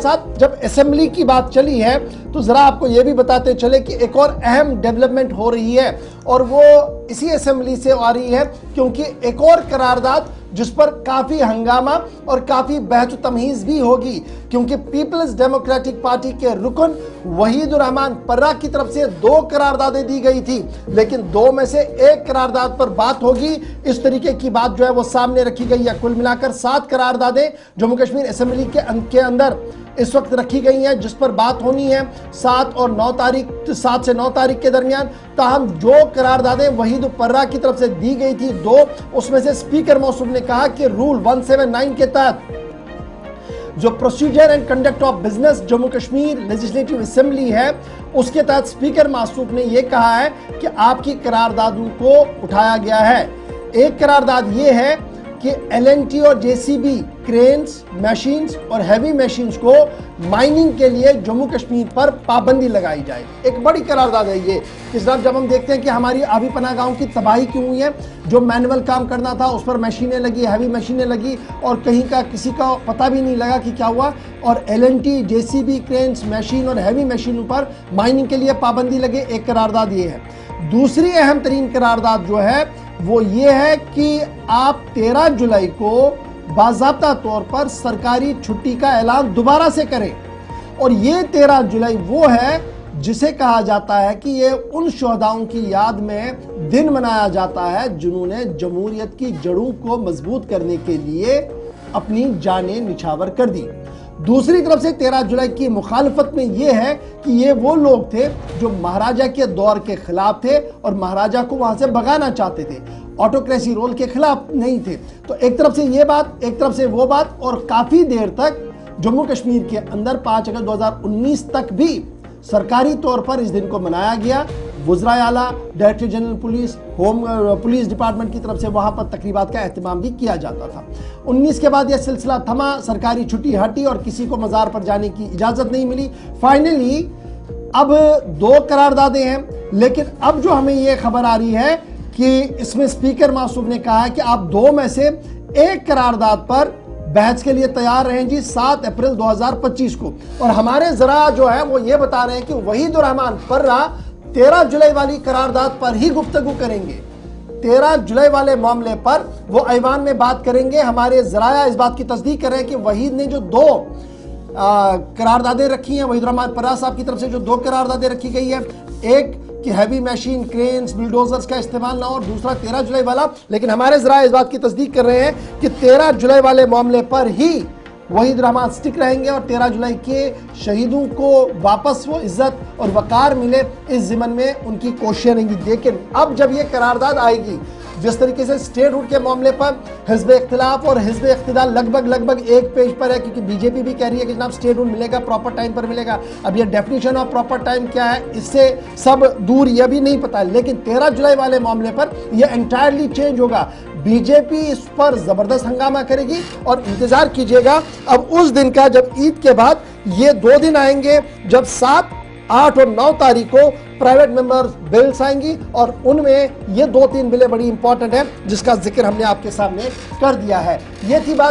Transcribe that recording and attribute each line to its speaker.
Speaker 1: साथ जब असेंबली की बात चली है तो जरा आपको यह भी बताते चले कि एक और अहम डेवलपमेंट हो रही है और वो इसी असेंबली से आ रही है, क्योंकि एक और करारदाद जिस पर काफी हंगामा और काफी बहस तमहीज भी होगी, क्योंकि पीपल्स डेमोक्रेटिक पार्टी के रुकन वहीदुर रहमान पर्रा की तरफ से 2 करारदादें दी गई थी, लेकिन 2 में से एक करारदाद पर बात होगी। इस तरीके की बात जो है वो सामने रखी गई है। कुल मिलाकर 7 करारदादें जम्मू कश्मीर असेंबली के अंदर इस वक्त रखी गई हैं, जिस पर बात होनी है 7 से 9 तारीख के दरमियान। ताहम जो करारदादें वहीद पर्रा की तरफ से दी गई थी 2, उसमें से स्पीकर मौसूफ ने कहा कि रूल 179 के तहत जो procedure and conduct of business Jammu Kashmir legislative assembly है, उसके तहत स्पीकर मौसूफ ने यह कहा है कि आपकी करारदादों को उठाया गया है। एक करारदाद यह है कि LNT और JCB क्रेन्स, मशीन्स और हैवी मशीन्स को माइनिंग के लिए जम्मू कश्मीर पर पाबंदी लगाई जाए। एक बड़ी करारदाद है ये। इस बार जब हम देखते हैं कि हमारी आबी पनाह गांव की तबाही क्यों हुई है, जो मैनुअल काम करना था उस पर मशीनें लगी, हैवी मशीनें लगी और कहीं का किसी का पता भी नहीं लगा कि क्या हुआ, और LNT, JCB क्रेन्स, मशीन और हैवी मशीनों पर माइनिंग के लिए पाबंदी लगे। एक करारदाद ये है। दूसरी अहम तरीन करारदाद जो है वो ये है कि आप 13 जुलाई को बाज़ाब्ता तौर पर सरकारी छुट्टी का ऐलान दोबारा से करें। और ये 13 जुलाई वो है जिसे कहा जाता है कि ये उन शहदाओं की याद में दिन मनाया जाता है जिन्होंने जमहूरियत की जड़ों को मजबूत करने के लिए अपनी जानें निछावर कर दी। दूसरी तरफ से 13 जुलाई की मुखालफत में यह है कि ये वो लोग थे जो महाराजा के दौर के खिलाफ थे और महाराजा को वहां से भगाना चाहते थे, ऑटोक्रेसी रोल के खिलाफ नहीं थे। तो एक तरफ से ये बात, एक तरफ से वो बात, और काफी देर तक जम्मू कश्मीर के अंदर 5 अगस्त 2019 तक भी सरकारी तौर पर इस दिन को मनाया गया। वज़राए आला, director general police, police department की तरफ से वहां पर तकरीबात का एहतमाम भी किया जाता था। 19 के बाद यह सिलसिला थमा, सरकारी छुट्टी हटी और किसी को मज़ार पर जाने की इजाज़त नहीं मिली। फाइनली अब 2 करारदादें हैं, लेकिन अब जो हमें यह खबर आ रही है कि इसमें स्पीकर मौसूफ ने कहा है कि आप 2 में से एक करारदाद पर बहस के लिए तैयार रहें जी 7 अप्रैल 2025 को। और हमारे जरा जो है वो ये बता रहे हैं कि वहीदुर रहमान पर्रा 13 जुलाई वाली करारदाद पर ही गुफ्तगू करेंगे। 13 जुलाई वाले मामले पर वो ऐवान में बात करेंगे। हमारे जराया इस बात की तस्दीक कर रहे हैं कि वहीद ने जो 2 करारदादें रखी हैं, वहीदुर रहमान पर्रा साहब की तरफ से जो 2 करारदादें रखी गई है, एक कि हैवी मशीन, क्रेन्स, बिल्डोजर्स का इस्तेमाल ना हो, और दूसरा 13 जुलाई वाला। लेकिन हमारे जरा इस बात की तस्दीक कर रहे हैं कि 13 जुलाई वाले मामले पर ही वहीद रहमान स्टिक रहेंगे और 13 जुलाई के शहीदों को वापस वो इज्जत और वकार मिले, इस ज़िमन में उनकी कोशिशें रहेंगी। लेकिन अब जब ये करारदाद आएगी, जिस तरीके से स्टेटहुड के मामले पर हिज़्ब इख्तिलाफ और हिज़्ब इख्तिदाल लगभग एक पेज पर है, क्योंकि बीजेपी भी कह रही है कि जनाब स्टेटहुड मिलेगा, प्रॉपर टाइम पर मिलेगा। अब ये डेफिनेशन ऑफ प्रॉपर टाइम क्या है, इससे सब दूर, यह भी नहीं पता। लेकिन 13 जुलाई वाले मामले पर यह एंटायरली चेंज होगा। बीजेपी इस पर जबरदस्त हंगामा करेगी और इंतजार कीजिएगा अब उस दिन का, जब ईद के बाद ये 2 दिन आएंगे जब 7, 8 और 9 तारीख को प्राइवेट मेंबर बिल्स आएंगी, और उनमें ये 2-3 बिलें बड़ी इंपॉर्टेंट है जिसका जिक्र हमने आपके सामने कर दिया है। ये थी बात।